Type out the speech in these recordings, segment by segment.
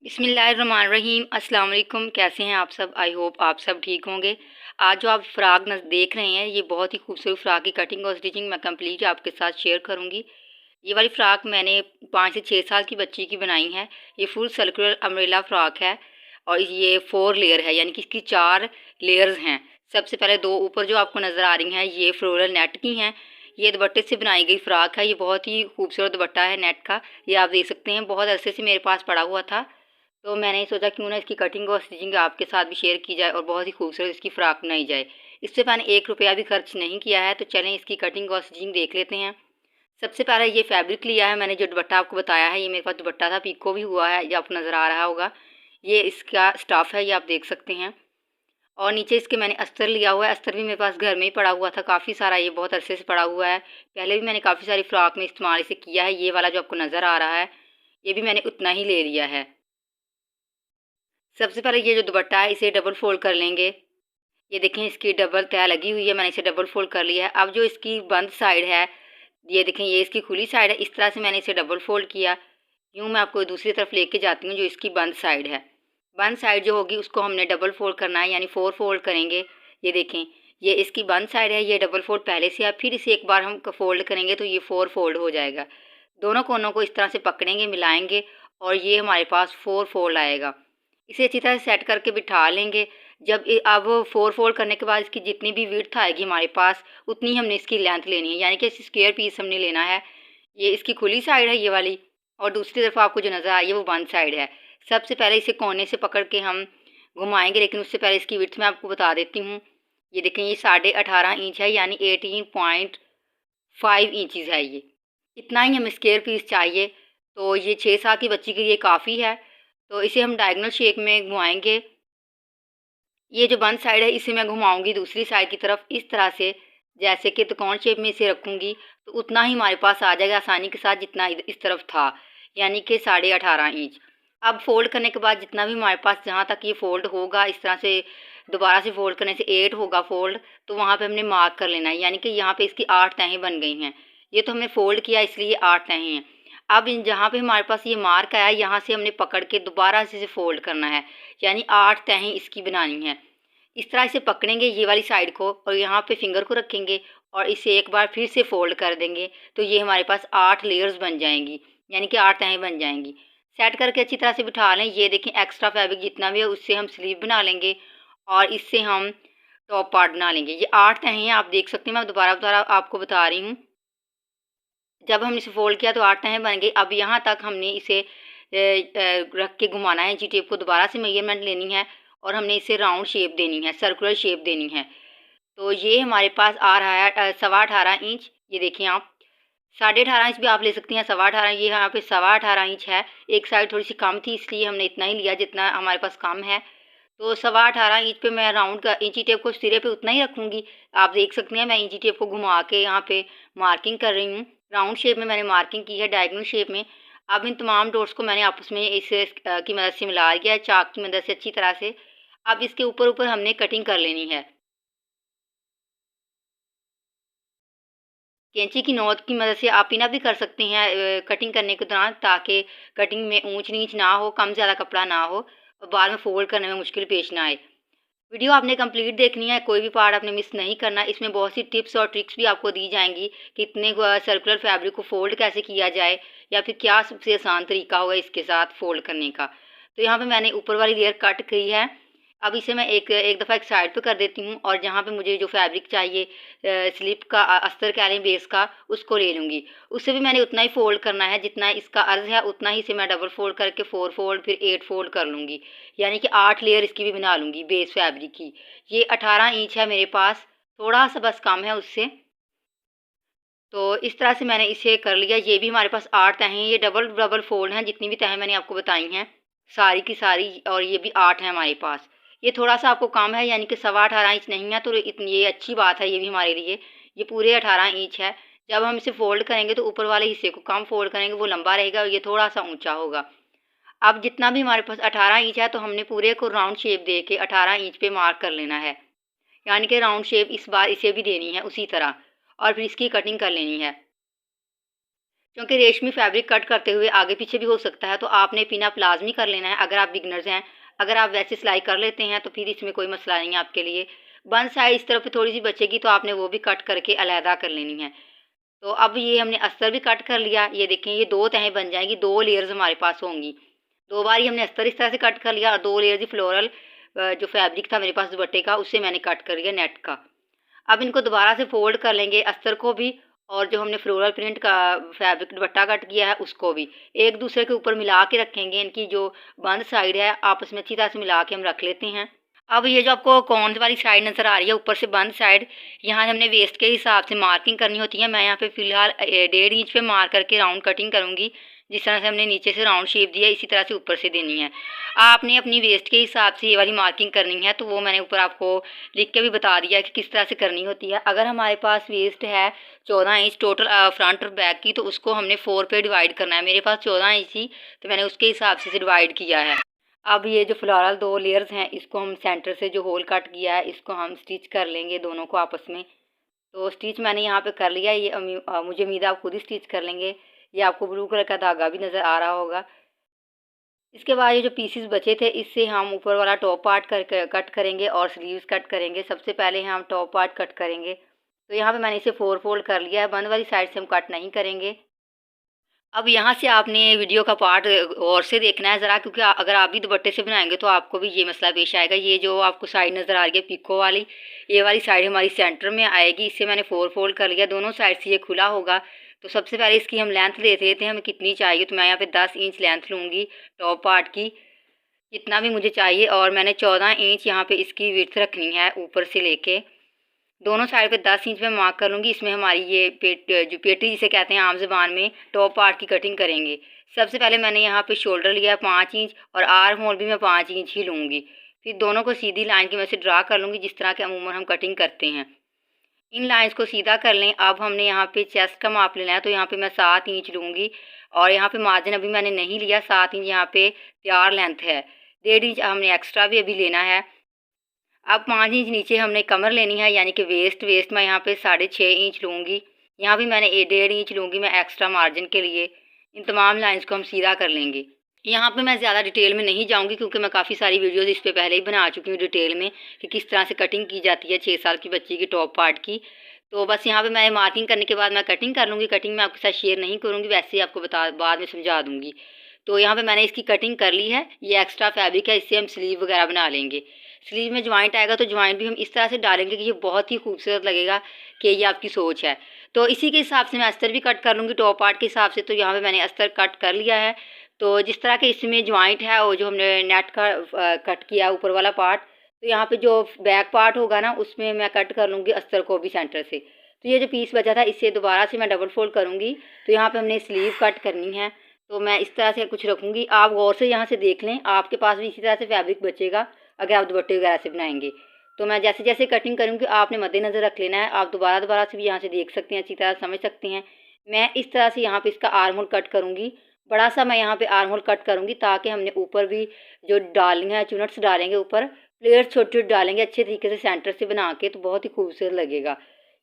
बिस्मिल्लाहिर्रहमानिर्रहीम। अस्सलाम वालेकुम। कैसे हैं आप सब? आई होप आप सब ठीक होंगे। आज जो आप फ़्रॉक देख रहे हैं, ये बहुत ही खूबसूरत फ़्रॉक की कटिंग और स्टिचिंग मैं कंप्लीट आपके साथ शेयर करूंगी। ये वाली फ़्रॉक मैंने 5 से 6 साल की बच्ची की बनाई है। ये फुल सर्कुलर अम्ब्रेला फ़्रॉक है और ये 4 लेयर है, यानी कि इसकी 4 लेयर्स हैं। सबसे पहले 2 ऊपर जो आपको नज़र आ रही हैं, ये फ्लोरल नेट की हैं। ये दुपट्टे से बनाई गई फ़्रॉक है। ये बहुत ही खूबसूरत दुपट्टा है नेट का। ये आप देख सकते हैं, बहुत अरसे से मेरे पास पड़ा हुआ था, तो मैंने सोचा क्यों ना इसकी कटिंग और स्टिचिंग आपके साथ भी शेयर की जाए और बहुत ही खूबसूरत इसकी फ़्रॉक बनाई जाए। इससे मैंने 1 रुपया भी खर्च नहीं किया है, तो चलें इसकी कटिंग और स्टिचिंग देख लेते हैं। सबसे पहले ये फैब्रिक लिया है मैंने, जो दुपट्टा आपको बताया है, ये मेरे पास दुपट्टा था, पीको भी हुआ है, ये आपको नज़र आ रहा होगा। ये इसका स्टफ़ है, ये आप देख सकते हैं। और नीचे इसके मैंने अस्तर लिया हुआ है। अस्तर भी मेरे पास घर में ही पड़ा हुआ था काफ़ी सारा, ये बहुत अरसे से पड़ा हुआ है। पहले भी मैंने काफ़ी सारी फ़्रॉक में इस्तेमाल इसे किया है। ये वाला जो आपको नज़र आ रहा है, ये भी मैंने उतना ही ले लिया है। सबसे पहले ये जो दुपट्टा है, इसे डबल फ़ोल्ड कर लेंगे। ये देखें, इसकी डबल तह लगी हुई है, मैंने इसे डबल फ़ोल्ड कर लिया है। अब जो इसकी बंद साइड है, ये देखें, ये इसकी खुली साइड है, इस तरह से मैंने इसे डबल फ़ोल्ड किया। यूँ मैं आपको दूसरी तरफ लेके जाती हूँ, जो इसकी बंद साइड है। बंद साइड जो होगी उसको हमने डबल फ़ोल्ड करना है, यानी 4 फ़ोल्ड करेंगे। ये देखें, ये इसकी बंद साइड है, ये डबल फ़ोल्ड पहले से है, फिर इसे एक बार हम फ़ोल्ड करेंगे तो ये 4 फ़ोल्ड हो जाएगा। दोनों कोनों को इस तरह से पकड़ेंगे, मिलाएँगे और ये हमारे पास 4 फ़ोल्ड आएगा। इसे अच्छी तरह से सेट करके बिठा लेंगे। जब अब 4 फ़ोल्ड करने के बाद इसकी जितनी भी विड्थ आएगी हमारे पास, उतनी हमने इसकी लेंथ लेनी है, यानी कि इस स्क्वायर पीस हमने लेना है। ये इसकी खुली साइड है ये वाली, और दूसरी तरफ आपको जो नज़र आ रही है वो बंद साइड है। सबसे पहले इसे कोने से पकड़ के हम घुमाएँगे, लेकिन उससे पहले इसकी विड्थ मैं आपको बता देती हूँ। ये देखें, ये 18.5 इंच है, यानी 18.5 इंचज़ है ये। इतना ही हमें स्क्वायर पीस चाहिए, तो ये 6 साल की बच्ची के लिए काफ़ी है। तो इसे हम डायगोनल शेप में घुमाएँगे। ये जो बंद साइड है, इसे मैं घुमाऊँगी दूसरी साइड की तरफ इस तरह से, जैसे कि त्रिकोण शेप में इसे रखूँगी, तो उतना ही हमारे पास आ जाएगा आसानी के साथ जितना इस तरफ था, यानी कि 18.5 इंच। अब फ़ोल्ड करने के बाद जितना भी हमारे पास जहाँ तक ये फ़ोल्ड होगा, इस तरह से दोबारा से फ़ोल्ड करने से 8 होगा फ़ोल्ड, तो वहाँ पे हमने मार्क कर लेना है, यानी कि यहाँ पे इसकी 8 तहें बन गई हैं। ये तो हमने फ़ोल्ड किया इसलिए 8 तहें हैं। अब इन जहाँ पे हमारे पास ये मार्क आया, यहाँ से हमने पकड़ के दोबारा से इसे फ़ोल्ड करना है, यानी 8 तहें इसकी बनानी है। इस तरह इसे पकड़ेंगे ये वाली साइड को, और यहाँ पे फिंगर को रखेंगे और इसे एक बार फिर से फ़ोल्ड कर देंगे, तो ये हमारे पास 8 लेयर्स बन जाएंगी, यानी कि 8 तहें बन जाएंगी। सेट करके अच्छी तरह से बिठा लें। ये देखें, एक्स्ट्रा फैब्रिक जितना भी है उससे हम स्लीव बना लेंगे और इससे हम टॉप पार्ट बना लेंगे। ये 8 तहें हैं, आप देख सकते हैं, मैं दोबारा दोबारा आपको बता रही हूँ। जब हमने इसे फ़ोल्ड किया तो 8 तहें बन गई। अब यहाँ तक हमने इसे रख के घुमाना है। इंची टेप को दोबारा से मेजरमेंट लेनी है और हमने इसे राउंड शेप देनी है, सर्कुलर शेप देनी है। तो ये हमारे पास आ रहा है 18.25 इंच। ये देखिए आप, 18.5 इंच भी आप ले सकती हैं, 18.25, ये यहाँ पे 18.25 इंच है। एक साइड थोड़ी सी कम थी, इसलिए हमने इतना ही लिया जितना हमारे पास कम है। तो 18.25 इंच पे मैं राउंड का इंची टेप को सिरे पे उतना ही रखूँगी। आप देख सकते हैं, मैं इंची टेप को घुमा के यहाँ पे मार्किंग कर रही हूँ। राउंड शेप में मैंने मार्किंग की है, डायगोनल शेप में। अब इन तमाम डॉट्स को मैंने आपस में इस की मदद से मिला दिया है, चाक की मदद से अच्छी तरह से। अब इसके ऊपर-ऊपर हमने कटिंग कर लेनी है। कैंची की नोक की मदद से आप पिन अप भी कर सकते हैं कटिंग करने के दौरान, ताकि कटिंग में ऊंच नीच ना हो, कम ज़्यादा कपड़ा ना हो और बाद में फ़ोल्ड करने में मुश्किल पेश ना आए। वीडियो आपने कंप्लीट देखनी है, कोई भी पार्ट आपने मिस नहीं करना। इसमें बहुत सी टिप्स और ट्रिक्स भी आपको दी जाएंगी कि इतने सर्कुलर फैब्रिक को फ़ोल्ड कैसे किया जाए, या फिर क्या सबसे आसान तरीका होगा इसके साथ फ़ोल्ड करने का। तो यहाँ पे मैंने ऊपर वाली लेयर कट की है। अब इसे मैं एक एक दफ़ा एक साइड पे कर देती हूँ, और जहाँ पे मुझे जो फैब्रिक चाहिए, स्लिप का अस्तर कह लें बेस का, उसको ले लूँगी। उससे भी मैंने उतना ही फ़ोल्ड करना है जितना इसका अर्ज़ है, उतना ही इसे मैं डबल फ़ोल्ड करके 4 फ़ोल्ड फिर 8 फ़ोल्ड कर लूँगी, यानी कि 8 लेयर इसकी भी बना लूँगी बेस फैब्रिक की। ये 18 इंच है मेरे पास, थोड़ा-सा बस कम है उससे। तो इस तरह से मैंने इसे कर लिया। ये भी हमारे पास 8 तहें हैं, ये डबल डबल फ़ोल्ड हैं, जितनी भी तहें मैंने आपको बताई हैं, सारी की सारी, और ये भी 8 हैं हमारे पास। ये थोड़ा-सा आपको कम है, यानी कि 18.25 इंच नहीं है, तो इतनी ये अच्छी बात है ये भी हमारे लिए। ये पूरे 18 इंच है। जब हम इसे फ़ोल्ड करेंगे तो ऊपर वाले हिस्से को कम फ़ोल्ड करेंगे, वो लंबा रहेगा और ये थोड़ा-सा ऊँचा होगा। अब जितना भी हमारे पास 18 इंच है, तो हमने पूरे को राउंड शेप दे के 18 इंच पे मार्क कर लेना है। यानी कि राउंड शेप इस बार इसे भी देनी है उसी तरह, और फिर इसकी कटिंग कर लेनी है। क्योंकि रेशमी फैब्रिक कट करते हुए आगे पीछे भी हो सकता है, तो आपने पिन अप लाजमी कर लेना है अगर आप बिगनर्स हैं। अगर आप वैसे सिलाई कर लेते हैं तो फिर इसमें कोई मसला नहीं है आपके लिए। बंद साइड इस तरफ थोड़ी सी बचेगी तो आपने वो भी कट करके अलहदा कर लेनी है। तो अब ये हमने अस्तर भी कट कर लिया। ये देखें, ये 2 तहें बन जाएंगी, 2 लेयर्स हमारे पास होंगी। 2 बार ही हमने अस्तर इस तरह से कट कर लिया और 2 लेयर्स ही फ्लोरल जो फैब्रिक था मेरे पास दुपट्टे का, उससे मैंने कट कर लिया नेट का। अब इनको दोबारा से फोल्ड कर लेंगे, अस्तर को भी और जो हमने फ्लोरल प्रिंट का फैब्रिक दुपट्टा कट किया है उसको भी एक दूसरे के ऊपर मिला के रखेंगे। इनकी जो बंद साइड है आपस में अच्छी तरह से मिला के हम रख लेते हैं। अब ये जो आपको कॉर्नर वाली साइड नज़र आ रही है ऊपर से बंद साइड, यहाँ हमने वेस्ट के हिसाब से मार्किंग करनी होती है। मैं यहाँ पे फ़िलहाल 1.5 इंच पे मार्क करके राउंड कटिंग करूँगी। जिस तरह से हमने नीचे से राउंड शेप दिया इसी तरह से ऊपर से देनी है। आपने अपनी वेस्ट के हिसाब से ये वाली मार्किंग करनी है, तो वो मैंने ऊपर आपको लिख के भी बता दिया कि किस तरह से करनी होती है। अगर हमारे पास वेस्ट है 14 इंच टोटल फ्रंट और बैक की, तो उसको हमने 4 पे डिवाइड करना है। मेरे पास 14 इंच थी तो मैंने उसके हिसाब से डिवाइड किया है। अब ये जो फ्लोरल 2 लेयर्स हैं इसको हम सेंटर से जो होल कट किया है इसको हम स्टिच कर लेंगे दोनों को आपस में। तो स्टिच मैंने यहाँ पे कर लिया। ये मुझे उम्मीद है आप खुद ही स्टिच कर लेंगे। ये आपको ब्लू कलर का धागा भी नज़र आ रहा होगा। इसके बाद ये जो पीसेस बचे थे इससे हम ऊपर वाला टॉप पार्ट कट करेंगे और स्लीव्स कट करेंगे। सबसे पहले हम टॉप पार्ट कट करेंगे। तो यहाँ पे मैंने इसे 4 फोल्ड कर लिया है। बंद वाली साइड से हम कट नहीं करेंगे। अब यहाँ से आपने वीडियो का पार्ट गौर से देखना है ज़रा, क्योंकि अगर आप भी दुपट्टे से बनाएंगे तो आपको भी ये मसला पेश आएगा। ये जो आपको साइड नज़र आ रही है पिको वाली, ये वाली साइड हमारी सेंटर में आएगी। इससे मैंने 4 फोल्ड कर लिया, दोनों साइड से ये खुला होगा। तो सबसे पहले इसकी हम लेंथ देख लेते हैं हमें कितनी चाहिए। तो मैं यहाँ पे 10 इंच लेंथ लूँगी टॉप पार्ट की, जितना भी मुझे चाहिए। और मैंने 14 इंच यहाँ पे इसकी विड्थ रखनी है ऊपर से लेके। दोनों साइड पे 10 इंच में मार्क कर लूँगी। इसमें हमारी ये जो पेटी जिसे कहते हैं आम ज़बान में, टॉप पार्ट की कटिंग करेंगे। सबसे पहले मैंने यहाँ पे शोल्डर लिया है 5 इंच और आर्म होल भी मैं 5 इंच ही लूँगी। फिर दोनों को सीधी लाइन की वजह से ड्रा कर लूँगी जिस तरह के अमूमन हम कटिंग करते हैं। इन लाइंस को सीधा कर लें। अब हमने यहाँ पे चेस्ट का माप लेना है, तो यहाँ पे मैं 7 इंच लूँगी और यहाँ पे मार्जिन अभी मैंने नहीं लिया। 7 इंच यहाँ पे तैयार लेंथ है। 1.5 इंच हमने एक्स्ट्रा भी अभी लेना है। अब 5 इंच नीचे हमने कमर लेनी है, यानी कि वेस्ट मैं यहाँ पे 6.5 इंच लूँगी। यहाँ भी मैंने 1.5 इंच लूँगी मैं एक्स्ट्रा मार्जिन के लिए। इन तमाम लाइंस को हम सीधा कर लेंगे। यहाँ पे मैं ज़्यादा डिटेल में नहीं जाऊँगी क्योंकि मैं काफ़ी सारी वीडियोज़ इस पे पहले ही बना चुकी हूँ डिटेल में कि किस तरह से कटिंग की जाती है 6 साल की बच्ची की टॉप पार्ट की। तो बस यहाँ पे मैं मार्किंग करने के बाद मैं कटिंग कर लूँगी। कटिंग मैं आपके साथ शेयर नहीं करूँगी, वैसे ही आपको बाद में समझा दूँगी। तो यहाँ पे मैंने इसकी कटिंग कर ली है। ये एक्स्ट्रा फैब्रिक है, इससे हम स्लीव वगैरह बना लेंगे। स्लीव में ज्वाइंट आएगा तो ज्वाइंट भी हम इस तरह से डालेंगे कि ये बहुत ही खूबसूरत लगेगा कि ये आपकी सोच है। तो इसी के हिसाब से मैं अस्तर भी कट कर लूँगी टॉप पार्ट के हिसाब से। तो यहाँ पे मैंने अस्तर कट कर लिया है। तो जिस तरह के इसमें ज्वाइंट है और जो हमने नेट का कट किया ऊपर वाला पार्ट, तो यहाँ पे जो बैक पार्ट होगा ना उसमें मैं कट कर लूँगी अस्तर को भी सेंटर से। तो ये जो पीस बचा था इससे दोबारा से मैं डबल फोल्ड करूँगी। तो यहाँ पे हमने स्लीव कट करनी है। तो मैं इस तरह से कुछ रखूँगी, आप गौर से यहाँ से देख लें, आपके पास भी इसी तरह से फैब्रिक बचेगा अगर आप दुपट्टे वगैरह से बनाएंगे। तो मैं जैसे जैसे कटिंग करूँगी आपने मद्देनज़र रख लेना है। आप दोबारा से भी यहाँ से देख सकते हैं, अच्छी तरह समझ सकते हैं। मैं इस तरह से यहाँ पे इसका आर्म होल कट करूँगी। बड़ा सा मैं यहाँ पे आर्म होल कट करूँगी ताकि हमने ऊपर भी जो डालनी है चुनट्स डालेंगे, ऊपर प्लेट्स छोटे छोटे डालेंगे अच्छे तरीके से सेंटर से बना के, तो बहुत ही खूबसूरत लगेगा।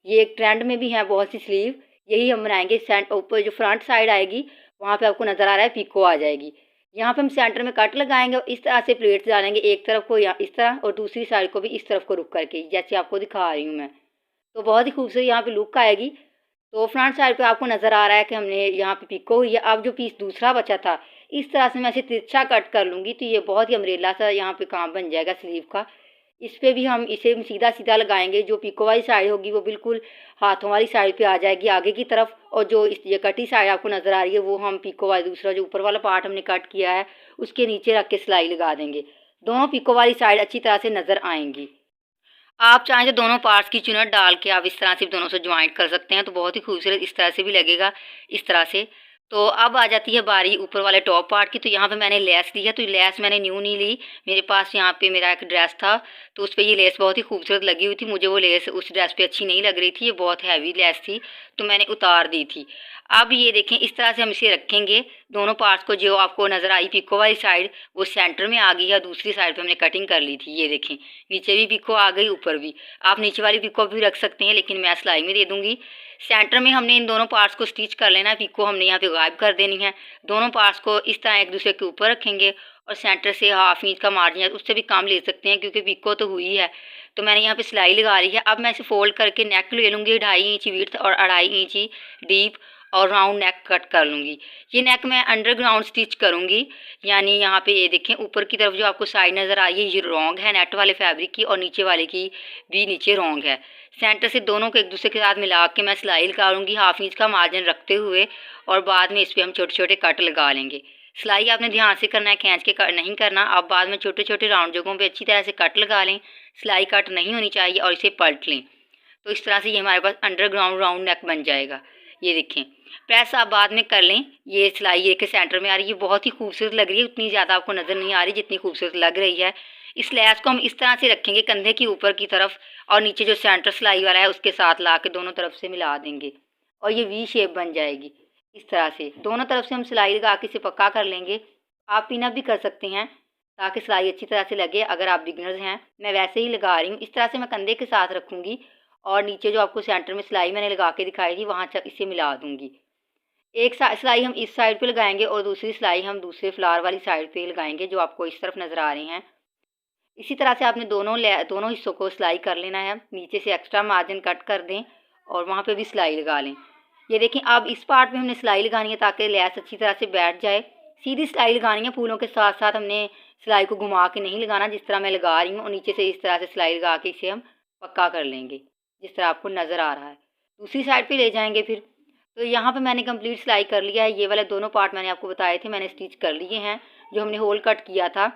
ये एक ट्रेंड में भी है बहुत सी स्लीव, यही हम बनाएंगे। ऊपर जो फ्रंट साइड आएगी वहाँ पे आपको नज़र आ रहा है पिको आ जाएगी। यहाँ पे हम सेंटर में कट लगाएंगे और इस तरह से प्लेट्स डालेंगे, एक तरफ को या इस तरह और दूसरी साइड को भी इस तरफ को रुक करके, जैसे आपको दिखा रही हूँ मैं। तो बहुत ही खूबसूरत यहाँ पे लुक आएगी। तो फ्रंट साइड पे आपको नज़र आ रहा है कि हमने यहाँ पे पिको हुई है। अब जो पीस दूसरा बचा था इस तरह से मैं इसे तिरछा कट कर लूँगी, तो ये बहुत ही अम्ब्रेला सा यहाँ पे काम बन जाएगा स्लीव का। इस पे भी हम इसे सीधा सीधा लगाएंगे। जो पिको वाली साइड होगी वो बिल्कुल हाथों वाली साइड पे आ जाएगी आगे की तरफ, और जो ये कटी साइड आपको नज़र आ रही है वो हम पिको वाली दूसरा जो ऊपर वाला पार्ट हमने कट किया है उसके नीचे रख के सिलाई लगा देंगे। दोनों पिको वाली साइड अच्छी तरह से नज़र आएंगी। आप चाहें तो दोनों पार्ट्स की चुनट डाल के आप इस तरह से दोनों से ज्वाइंट कर सकते हैं, तो बहुत ही खूबसूरत इस तरह से भी लगेगा इस तरह से। तो अब आ जाती है बारी ऊपर वाले टॉप पार्ट की। तो यहाँ पे मैंने लेस ली है। तो लेस मैंने न्यू नहीं ली, मेरे पास यहाँ पे मेरा एक ड्रेस था तो उस पर ये लेस बहुत ही खूबसूरत लगी हुई थी। मुझे वो लेस उस ड्रेस पे अच्छी नहीं लग रही थी, ये बहुत हैवी लेस थी तो मैंने उतार दी थी। अब ये देखें इस तरह से हम इसे रखेंगे दोनों पार्ट्स को। जो आपको नज़र आई पिको वाली साइड वो सेंटर में आ गई है, दूसरी साइड पे हमने कटिंग कर ली थी। ये देखें नीचे भी पिको आ गई, ऊपर भी। आप नीचे वाली पिको भी रख सकते हैं लेकिन मैं सिलाई में दे दूँगी। सेंटर में हमने इन दोनों पार्ट्स को स्टिच कर लेना है। पिको हमने यहाँ पे गायब कर देनी है। दोनों पार्ट्स को इस तरह एक दूसरे के ऊपर रखेंगे और सेंटर से 1/2 इंच का मार्जिन है, उससे भी कम ले सकते हैं क्योंकि पिको तो हुई है। तो मैंने यहाँ पे सिलाई लगा ली है। अब मैं इसे फोल्ड करके नेक ले लूँगी 2.5 इंच विड्थ और 2.5 इंच डीप और राउंड नेक कट कर लूँगी। ये नेक मैं अंडरग्राउंड स्टिच करूँगी, यानी यहाँ पे ये देखें ऊपर की तरफ जो आपको साइड नज़र आ रही है ये रॉन्ग है नेट वाले फैब्रिक की और नीचे वाले की भी नीचे रॉन्ग है। सेंटर से दोनों को एक दूसरे के साथ मिला के मैं सिलाई लगा लूँगी 1/2 इंच का मार्जिन रखते हुए और बाद में इस पर हम छोटे छोटे कट लगा लेंगे। सिलाई आपने ध्यान से करना है, खींच के कट नहीं करना। आप बाद में छोटे छोटे राउंड जगहों पे अच्छी तरह से कट लगा लें, सिलाई कट नहीं होनी चाहिए और इसे पलट लें। तो इस तरह से ये हमारे पास अंडरग्राउंड राउंड नेक बन जाएगा। ये देखें, प्रेस आप बाद में कर लें। ये सिलाई ये के सेंटर में आ रही है, बहुत ही खूबसूरत लग रही है, उतनी ज़्यादा आपको नज़र नहीं आ रही जितनी खूबसूरत लग रही है। इस लैस को हम इस तरह से रखेंगे कंधे की ऊपर की तरफ और नीचे जो सेंटर सिलाई वाला है उसके साथ ला के दोनों तरफ से मिला देंगे और ये वी शेप बन जाएगी। इस तरह से दोनों तरफ से हम सिलाई लगा के इसे पक्का कर लेंगे। आप पिन अप भी कर सकते हैं ताकि सिलाई अच्छी तरह से लगे अगर आप बिगनर्स हैं। मैं वैसे ही लगा रही हूँ। इस तरह से मैं कंधे के साथ रखूँगी और नीचे जो आपको सेंटर में सिलाई मैंने लगा के दिखाई थी वहाँ इसे मिला दूँगी। एक सिलाई हम इस साइड पे लगाएंगे और दूसरी सिलाई हम दूसरे फ्लावर वाली साइड पे लगाएंगे जो आपको इस तरफ नज़र आ रही हैं। इसी तरह से आपने दोनों हिस्सों को सिलाई कर लेना है। नीचे से एक्स्ट्रा मार्जिन कट कर दें और वहाँ पे भी सिलाई लगा लें। ये देखें, अब इस पार्ट में हमने सिलाई लगानी है ताकि लैस अच्छी तरह से बैठ जाए। सीधी सिलाई लगानी है, फूलों के साथ साथ हमने सिलाई को घुमा के नहीं लगाना जिस तरह मैं लगा रही हूँ। और नीचे से इस तरह से सिलाई लगा के इसे हम पक्का कर लेंगे जिस तरह आपको नज़र आ रहा है। दूसरी साइड पर ले जाएंगे फिर। तो यहाँ पे मैंने कंप्लीट सिलाई कर लिया है। ये वाले दोनों पार्ट मैंने आपको बताए थे, मैंने स्टिच कर लिए हैं जो हमने होल कट किया था।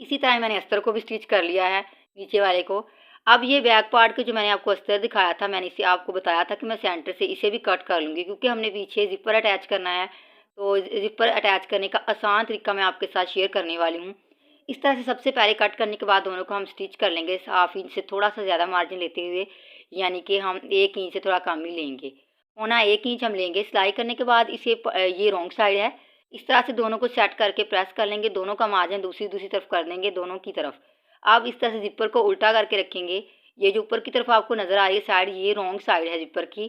इसी तरह मैंने अस्तर को भी स्टिच कर लिया है नीचे वाले को। अब ये बैक पार्ट के जो मैंने आपको अस्तर दिखाया था, मैंने इसे आपको बताया था कि मैं सेंटर से इसे भी कट कर लूँगी क्योंकि हमने पीछे ज़िपर अटैच करना है। तो ज़िपर अटैच करने का आसान तरीका मैं आपके साथ शेयर करने वाली हूँ। इस तरह से सबसे पहले कट करने के बाद दोनों को हम स्टिच कर लेंगे 1/2 इंच से थोड़ा सा ज़्यादा मार्जिन लेते हुए, यानी कि हम 1 इंच से थोड़ा कम ही लेंगे। 1 इंच हम लेंगे। सिलाई करने के बाद इसे ये रॉन्ग साइड है, इस तरह से दोनों को सेट करके प्रेस कर लेंगे। दोनों का मार्जिन दूसरी तरफ कर देंगे दोनों की तरफ। अब इस तरह से ज़िपर को उल्टा करके रखेंगे। ये जो ऊपर की तरफ आपको नज़र आ रही है साइड, ये रॉन्ग साइड है ज़िपर की,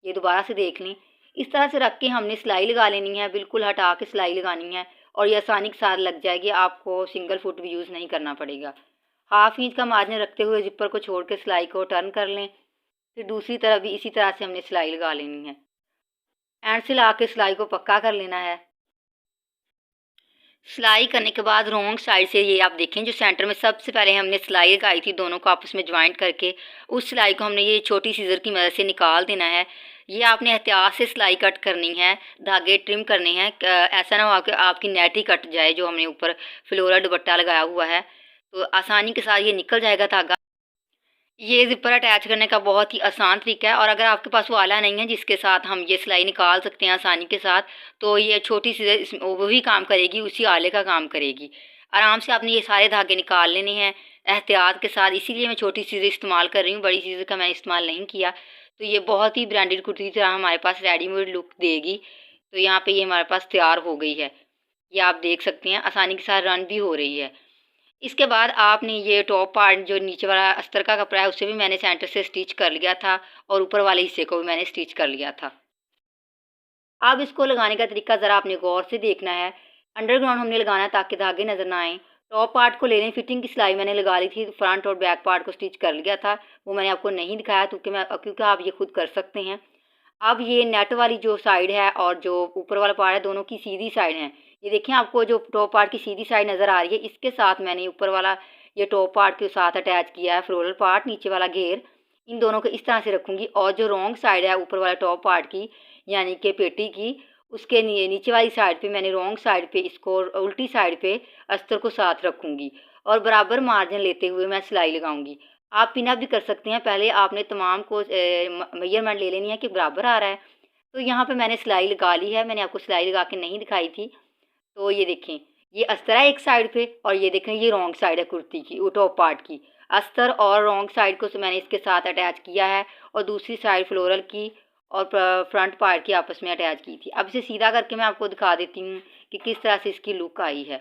ये दोबारा से देख लें। इस तरह से रख के हमने सिलाई लगा लेनी है, बिल्कुल हटा के सिलाई लगानी है और ये आसानी के साथ लग जाएगी। आपको सिंगल फुट भी यूज़ नहीं करना पड़ेगा। 1/2 इंच का मार्जिन रखते हुए ज़िपर को छोड़ के सिलाई को टर्न कर लें। फिर दूसरी तरफ भी इसी तरह से हमने सिलाई लगा लेनी है। एंड से ला के सिलाई को पक्का कर लेना है। सिलाई करने के बाद रॉन्ग साइड से ये आप देखें जो सेंटर में सबसे पहले हमने सिलाई लगाई थी दोनों को आपस में ज्वाइंट करके, उस सिलाई को हमने ये छोटी सीजर की मदद से निकाल देना है। ये आपने एहतियात से सिलाई कट करनी है, धागे ट्रिम करने हैं। ऐसा ना हो कि आपकी नेट ही कट जाए जो हमने ऊपर फ्लोरल दुपट्टा लगाया हुआ है। तो आसानी के साथ ये निकल जाएगा धागा। ये ज़िपर अटैच करने का बहुत ही आसान तरीका है और अगर आपके पास वो आला नहीं है जिसके साथ हम ये सिलाई निकाल सकते हैं आसानी के साथ, तो ये छोटी सी वही काम करेगी, उसी आले का काम करेगी। आराम से आपने ये सारे धागे निकाल लेने हैं एहतियात के साथ। इसीलिए मैं छोटी चीज़ें इस्तेमाल कर रही हूँ, बड़ी चीज़ों का मैंने इस्तेमाल नहीं किया। तो ये बहुत ही ब्रांडेड कुर्ती की तरह हमारे पास रेडीमेड लुक देगी। तो यहाँ पर ये हमारे पास तैयार हो गई है, ये आप देख सकते हैं आसानी के साथ रन भी हो रही है। इसके बाद आपने ये टॉप पार्ट जो नीचे वाला अस्तर का कपड़ा है उसे भी मैंने सेंटर से स्टिच कर लिया था और ऊपर वाले हिस्से को भी मैंने स्टिच कर लिया था। अब इसको लगाने का तरीका ज़रा आपने गौर से देखना है। अंडरग्राउंड हमने लगाना है ताकि धागे नज़र ना आएँ। टॉप पार्ट को ले लें। फिटिंग की सिलाई मैंने लगा ली थी, फ्रंट और बैक पार्ट को स्टिच कर लिया था, वो मैंने आपको नहीं दिखाया क्योंकि आप ये खुद कर सकते हैं। अब ये नेट वाली जो साइड है और जो ऊपर वाला पार्ट है दोनों की सीधी साइड है। ये देखें, आपको जो टॉप पार्ट की सीधी साइड नज़र आ रही है इसके साथ मैंने ऊपर वाला ये टॉप पार्ट के साथ अटैच किया है फ्लोरल पार्ट, नीचे वाला घेर। इन दोनों को इस तरह से रखूँगी और जो रॉन्ग साइड है ऊपर वाला टॉप पार्ट की यानी कि पेटी की, उसके नीचे वाली साइड पे मैंने रॉन्ग साइड पे इसको उल्टी साइड पे अस्तर को साथ रखूँगी और बराबर मार्जिन लेते हुए मैं सिलाई लगाऊँगी। आप पिन अप भी कर सकते हैं। पहले आपने तमाम को मेजरमेंट ले लेनी है कि बराबर आ रहा है। तो यहाँ पे मैंने सिलाई लगा ली है, मैंने आपको सिलाई लगा के नहीं दिखाई थी। तो ये देखें, ये अस्तर है एक साइड पे और ये देखें ये रॉन्ग साइड है कुर्ती की, वो टॉप पार्ट की। अस्तर और रॉन्ग साइड को मैंने इसके साथ अटैच किया है और दूसरी साइड फ्लोरल की और फ्रंट पार्ट की आपस में अटैच की थी। अब इसे सीधा करके मैं आपको दिखा देती हूँ कि किस तरह से इसकी लुक आई है।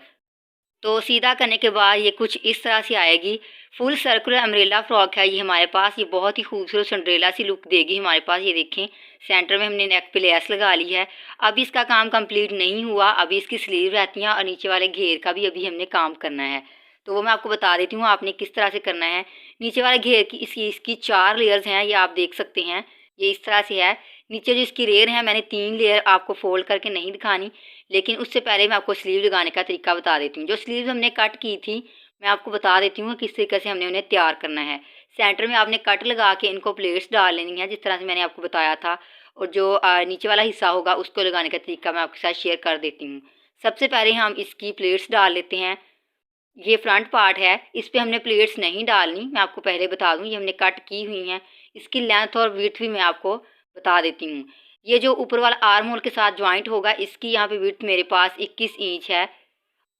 तो सीधा करने के बाद ये कुछ इस तरह से आएगी। फुल सर्कुलर अम्ब्रेला फ्रॉक है ये हमारे पास। ये बहुत ही खूबसूरत सिंड्रेला सी लुक देगी हमारे पास। ये देखें, सेंटर में हमने नेक पे लेस लगा ली है। अभी इसका काम कंप्लीट नहीं हुआ, अभी इसकी स्लीव रहती हैं और नीचे वाले घेर का भी अभी हमने काम करना है। तो वो मैं आपको बता देती हूँ आपने किस तरह से करना है। नीचे वाले घेर की इसकी 4 लेयर्स हैं, ये आप देख सकते हैं। ये इस तरह से है। नीचे जो इसकी लेयर है, मैंने 3 लेयर आपको फोल्ड करके नहीं दिखानी, लेकिन उससे पहले मैं आपको स्लीव लगाने का तरीका बता देती हूँ। जो स्लीव हमने कट की थी मैं आपको बता देती हूँ किस तरीके से हमने उन्हें तैयार करना है। सेंटर में आपने कट लगा के इनको प्लेट्स डाल लेनी है जिस तरह से मैंने आपको बताया था, और जो नीचे वाला हिस्सा होगा उसको लगाने का तरीका मैं आपके साथ शेयर कर देती हूँ। सबसे पहले हम इसकी प्लेट्स डाल लेते हैं। ये फ्रंट पार्ट है, इस पर हमने प्लेट्स नहीं डालनी, मैं आपको पहले बता दूँ। ये हमने कट की हुई हैं। इसकी लेंथ और विड्थ भी मैं आपको बता देती हूँ। ये जो ऊपर वाला आर्म होल के साथ ज्वाइंट होगा, इसकी यहाँ पे विड्थ मेरे पास 21 इंच है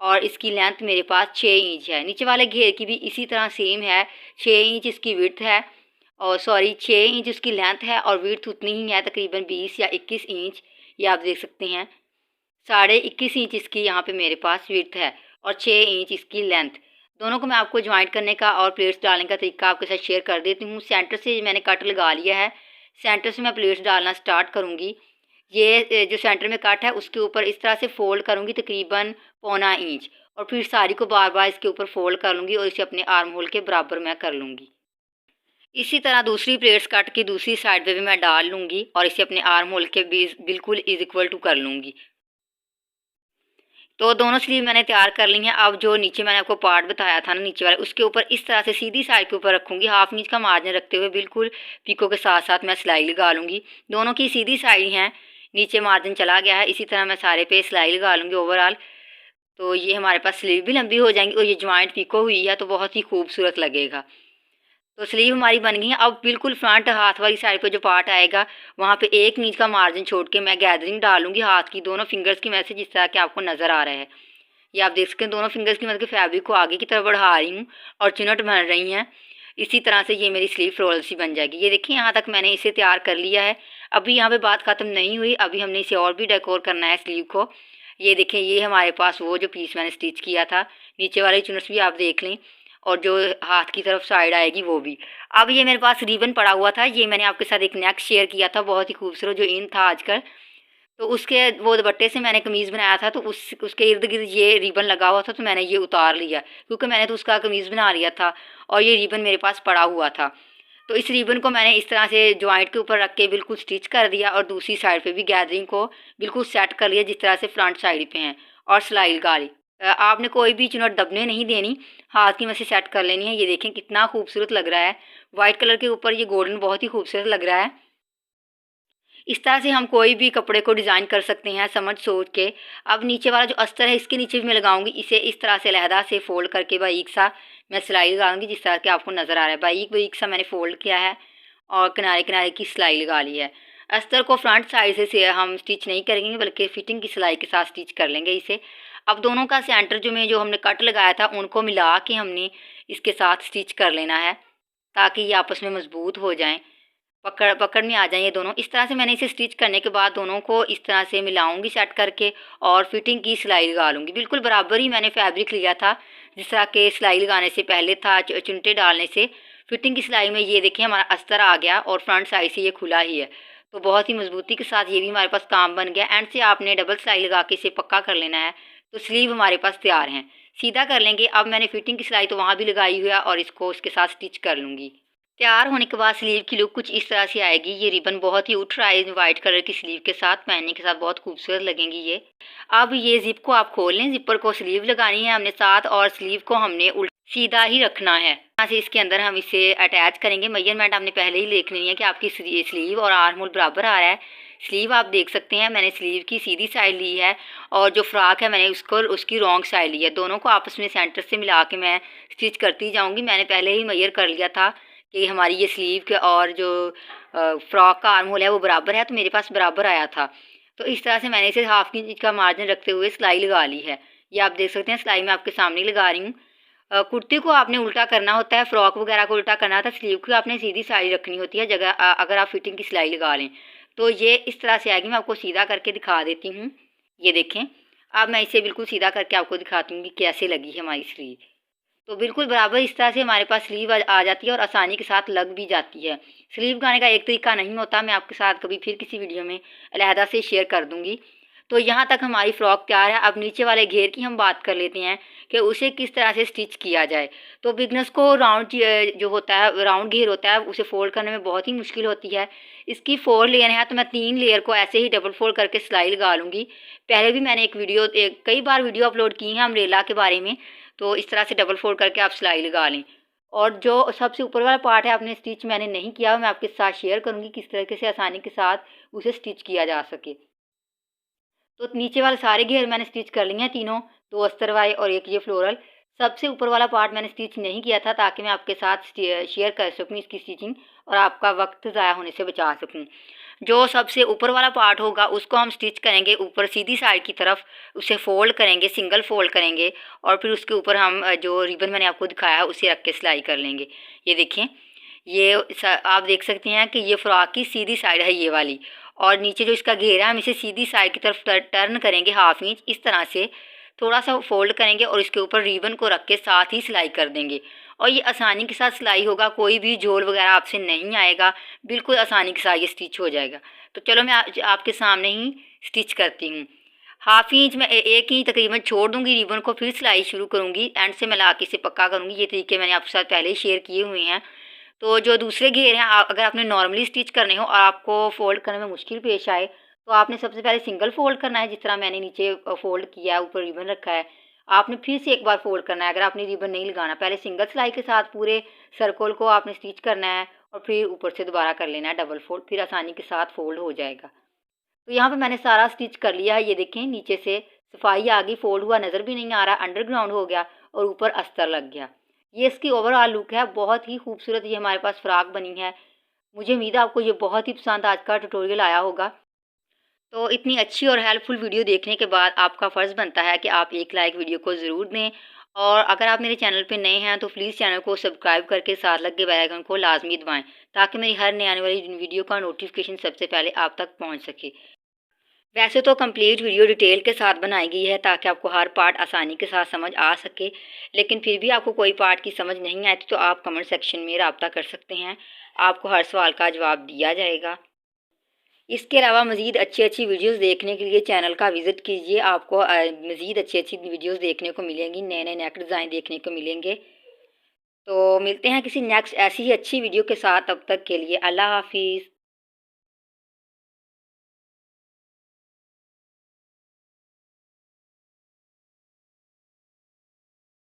और इसकी लेंथ मेरे पास 6 इंच है। नीचे वाले घेर की भी इसी तरह सेम है, 6 इंच इसकी विड्थ है और 6 इंच इसकी लेंथ है और विड्थ उतनी ही है, तकरीबन 20 या 21 इंच। ये आप देख सकते हैं। 21.5 इंच इसकी यहाँ पे मेरे पास विड्थ है और 6 इंच इसकी लेंथ। दोनों को मैं आपको ज्वाइंट करने का और प्लेट्स डालने का तरीका आपके साथ शेयर कर देती हूँ। सेंटर से मैंने कट लगा लिया है, सेंटर से मैं प्लेट्स डालना स्टार्ट करूँगी। ये जो सेंटर में कट है उसके ऊपर इस तरह से फोल्ड करूँगी तकरीबन 1.25 इंच, और फिर सारी को बार बार इसके ऊपर फोल्ड कर लूँगी और इसे अपने आर्म होल के बराबर मैं कर लूँगी। इसी तरह दूसरी प्लेट्स कट की दूसरी साइड पे भी मैं डाल लूँगी और इसे अपने आर्म होल के बिल्कुल इक्वल टू कर लूँगी। तो दोनों स्लीव मैंने तैयार कर ली हैं। अब जो नीचे मैंने आपको पार्ट बताया था ना नीचे वाले, उसके ऊपर इस तरह से सीधी साइड के ऊपर रखूँगी। 1/2 इंच का मार्जिन रखते हुए बिल्कुल पीको के साथ साथ मैं सिलाई लगा लूँगी। दोनों की सीधी साइड हैं, नीचे मार्जिन चला गया है। इसी तरह मैं सारे पे सिलाई लगा लूँगी ओवरऑल। तो ये हमारे पास स्लीव भी लंबी हो जाएंगी और ये ज्वाइंट पीको हुई है तो बहुत ही खूबसूरत लगेगा। तो स्लीव हमारी बन गई है। अब बिल्कुल फ्रंट हाथ वाली साइड पे जो पार्ट आएगा वहाँ पे 1 इंच का मार्जिन छोड़ के मैं गैदरिंग डालूंगी हाथ की दोनों फिंगर्स की मदद से, जिस तरह कि आपको नज़र आ रहा है। ये आप देख सकते हैं, दोनों फिंगर्स की मदद से फैब्रिक को आगे की तरफ बढ़ा रही हूँ और चुनट बन रही हैं। इसी तरह से ये मेरी स्लीव रोल सी बन जाएगी। ये देखिए, यहाँ तक मैंने इसे तैयार कर लिया है। अभी यहाँ पे बात ख़त्म नहीं हुई, अभी हमने इसे और भी डेकोर करना है स्लीव को। ये देखें, ये हमारे पास वो जो पीस मैंने स्टिच किया था, नीचे वाले चुनट्स भी आप देख लें और जो हाथ की तरफ साइड आएगी वो भी। अब ये मेरे पास रिबन पड़ा हुआ था, ये मैंने आपके साथ एक नेक शेयर किया था बहुत ही खूबसूरत जो इन था आजकल। तो उसके वो दुपट्टे से मैंने कमीज़ बनाया था, तो उसके इर्द गिर्द ये रिबन लगा हुआ था, तो मैंने ये उतार लिया क्योंकि मैंने तो उसका कमीज़ बना लिया था और ये रिबन मेरे पास पड़ा हुआ था। तो इस रिबन को मैंने इस तरह से जॉइंट के ऊपर रख के बिल्कुल स्टिच कर दिया और दूसरी साइड पे भी गैदरिंग को बिल्कुल सेट कर लिया जिस तरह से फ्रंट साइड पे हैं, और सिलाई लगा ली। आपने कोई भी चुनट दबने नहीं देनी, हाथ की मदद से सेट कर लेनी है। ये देखें कितना खूबसूरत लग रहा है, वाइट कलर के ऊपर ये गोल्डन बहुत ही खूबसूरत लग रहा है। इस तरह से हम कोई भी कपड़े को डिज़ाइन कर सकते हैं समझ सोच के। अब नीचे वाला जो अस्तर है इसके नीचे भी मैं लगाऊंगी, इसे इस तरह से अलहदा से फोल्ड करके बारीक सा मैं सिलाई लगाऊंगी जिस तरह के आपको नज़र आ रहा है। बारीक बारीक सा मैंने फोल्ड किया है और किनारे किनारे की सिलाई लगा ली है। अस्तर को फ्रंट साइड से हम स्टिच नहीं करेंगे बल्कि फिटिंग की सिलाई के साथ स्टिच कर लेंगे इसे। अब दोनों का सेंटर जो हमने कट लगाया था उनको मिला के हमने इसके साथ स्टिच कर लेना है ताकि ये आपस में मजबूत हो जाएं, पकड़ में आ जाएं ये दोनों। इस तरह से मैंने इसे स्टिच करने के बाद दोनों को इस तरह से मिलाऊंगी सेट करके और फिटिंग की सिलाई लगा लूँगी। बिल्कुल बराबर ही मैंने फैब्रिक लिया था जिस तरह के सिलाई लगाने से पहले था, चुनटे डालने से। फिटिंग की सिलाई में ये देखें हमारा अस्तर आ गया और फ्रंट साइड से ये खुला ही है, तो बहुत ही मजबूती के साथ ये भी हमारे पास काम बन गया। एंड से आपने डबल सिलाई लगा के इसे पक्का कर लेना है, तो स्लीव हमारे पास तैयार हैं। सीधा कर लेंगे। अब मैंने फिटिंग की सिलाई तो वहाँ भी लगाई हुई है और इसको उसके साथ स्टिच कर लूँगी। तैयार होने के बाद स्लीव की लुक कुछ इस तरह से आएगी। ये रिबन बहुत ही उठ रहा है वाइट कलर की स्लीव के साथ, पहनने के साथ बहुत खूबसूरत लगेंगी ये। अब ये जिप को आप खोल लें, जिपर को स्लीव लगानी है हमने साथ और स्लीव को हमने सीधा ही रखना है। यहाँ से इसके अंदर हम इसे अटैच करेंगे। मेजरमेंट आपने पहले ही देख लेनी है कि आपकी स्लीव और आर्म होल बराबर आ रहा है। स्लीव आप देख सकते हैं मैंने स्लीव की सीधी साइड ली है और जो फ्रॉक है मैंने उसकी रॉन्ग साइड ली है। दोनों को आपस में सेंटर से मिला के मैं स्टिच करती जाऊँगी। मैंने पहले ही मेजर कर लिया था कि हमारी ये स्लीव के और जो फ्रॉक का आर्म होल है वो बराबर है, तो मेरे पास बराबर आया था। तो इस तरह से मैंने इसे 1/2 इंच का मार्जिन रखते हुए सिलाई लगा ली है। ये आप देख सकते हैं सिलाई मैं आपके सामने लगा रही हूँ। कुर्ती को आपने उल्टा करना होता है, फ्रॉक वगैरह को उल्टा करना होता है, स्लीव को आपने सीधी साइड रखनी होती है जगह अगर आप फिटिंग की सिलाई लगा लें। तो ये इस तरह से आएगी, मैं आपको सीधा करके दिखा देती हूँ। ये देखें, अब मैं इसे बिल्कुल सीधा करके आपको दिखाती हूँ कि कैसे लगी है हमारी स्लीव। तो बिल्कुल बराबर इस तरह से हमारे पास स्लीव आ जाती है और आसानी के साथ लग भी जाती है। स्लीव लगाने का एक तरीका नहीं होता, मैं आपके साथ कभी फिर किसी वीडियो में अलहदा से शेयर कर दूँगी। तो यहाँ तक हमारी फ़्रॉक तैयार है। अब नीचे वाले घेर की हम बात कर लेते हैं कि उसे किस तरह से स्टिच किया जाए। तो बिगनर्स को राउंड जो होता है, राउंड घेर होता है, उसे फ़ोल्ड करने में बहुत ही मुश्किल होती है। इसकी 4 लेयर है, तो मैं 3 लेयर को ऐसे ही डबल फ़ोल्ड करके सिलाई लगा लूँगी। पहले भी मैंने कई बार वीडियो अपलोड की हैं अम्ब्रेला के बारे में, तो इस तरह से डबल फ़ोल्ड करके आप सिलाई लगा लें। और जो सबसे ऊपर वाला पार्ट है, आपने स्टिच मैंने नहीं किया, मैं आपके साथ शेयर करूँगी किस तरीके से आसानी के साथ उसे स्टिच किया जा सके। तो नीचे वाले सारे घेर मैंने स्टिच कर लिए हैं तीनों, 2 अस्तर वाले और एक ये फ्लोरल। सबसे ऊपर वाला पार्ट मैंने स्टिच नहीं किया था ताकि मैं आपके साथ शेयर कर सकूँ इसकी स्टिचिंग और आपका वक्त ज़ाया होने से बचा सकूँ। जो सबसे ऊपर वाला पार्ट होगा उसको हम स्टिच करेंगे ऊपर सीधी साइड की तरफ, उसे फ़ोल्ड करेंगे, सिंगल फ़ोल्ड करेंगे और फिर उसके ऊपर हम जो रिबन मैंने आपको दिखाया है उसे रख के सिलाई कर लेंगे। ये देखें, आप देख सकते हैं कि ये फ्रॉक की सीधी साइड है ये वाली, और नीचे जो इसका घेरा है हम इसे सीधी साइड की तरफ टर्न करेंगे हाफ इंच, इस तरह से थोड़ा सा फोल्ड करेंगे और इसके ऊपर रिबन को रख के साथ ही सिलाई कर देंगे। और ये आसानी के साथ सिलाई होगा, कोई भी झोल वगैरह आपसे नहीं आएगा, बिल्कुल आसानी के साथ ये स्टिच हो जाएगा। तो चलो मैं आपके सामने ही स्टिच करती हूँ। हाफ इंच में 1 इंच तकरीबन छोड़ दूंगी रिबन को, फिर सिलाई शुरू करूँगी, एंड से मिला के इसे पक्का करूँगी। ये तरीके मैंने आपके साथ पहले ही शेयर किए हुए हैं। तो जो दूसरे घेर हैं, अगर आपने नॉर्मली स्टिच करने हो और आपको फ़ोल्ड करने में मुश्किल पेश आए, तो आपने सबसे पहले सिंगल फ़ोल्ड करना है, जिस तरह मैंने नीचे फ़ोल्ड किया है, ऊपर रिबन रखा है। आपने फिर से एक बार फ़ोल्ड करना है, अगर आपने रिबन नहीं लगाना। पहले सिंगल सिलाई के साथ पूरे सर्कल को आपने स्टिच करना है और फिर ऊपर से दोबारा कर लेना है डबल फ़ोल्ड, फिर आसानी के साथ फ़ोल्ड हो जाएगा। तो यहाँ पे मैंने सारा स्टिच कर लिया है। ये देखें, नीचे से सफाई आ गई, फोल्ड हुआ नज़र भी नहीं आ रहा, अंडरग्राउंड हो गया और ऊपर अस्तर लग गया। ये इसकी ओवरऑल लुक है, बहुत ही खूबसूरत ये हमारे पास फ्रॉक बनी है। मुझे उम्मीद है आपको ये बहुत ही पसंद आज का ट्यूटोरियल आया होगा। तो इतनी अच्छी और हेल्पफुल वीडियो देखने के बाद आपका फ़र्ज़ बनता है कि आप एक लाइक वीडियो को ज़रूर दें, और अगर आप मेरे चैनल पे नए हैं तो प्लीज़ चैनल को सब्सक्राइब करके साथ लगे बेल आइकन को लाजमी दबाएँ, ताकि मेरी हर नई आने वाली वीडियो का नोटिफिकेशन सबसे पहले आप तक पहुँच सके। वैसे तो कंप्लीट वीडियो डिटेल के साथ बनाई गई है ताकि आपको हर पार्ट आसानी के साथ समझ आ सके, लेकिन फिर भी आपको कोई पार्ट की समझ नहीं आती तो आप कमेंट सेक्शन में रब्ता कर सकते हैं, आपको हर सवाल का जवाब दिया जाएगा। इसके अलावा मज़ीद अच्छी वीडियोस देखने के लिए चैनल का विज़िट कीजिए, आपको मज़ीद अच्छी वीडियोस देखने को मिलेंगी, नए नेक डिज़ाइन देखने को मिलेंगे। तो मिलते हैं किसी नेक्स्ट ऐसी ही अच्छी वीडियो के साथ, तब तक के लिए अल्लाह हाफिज़।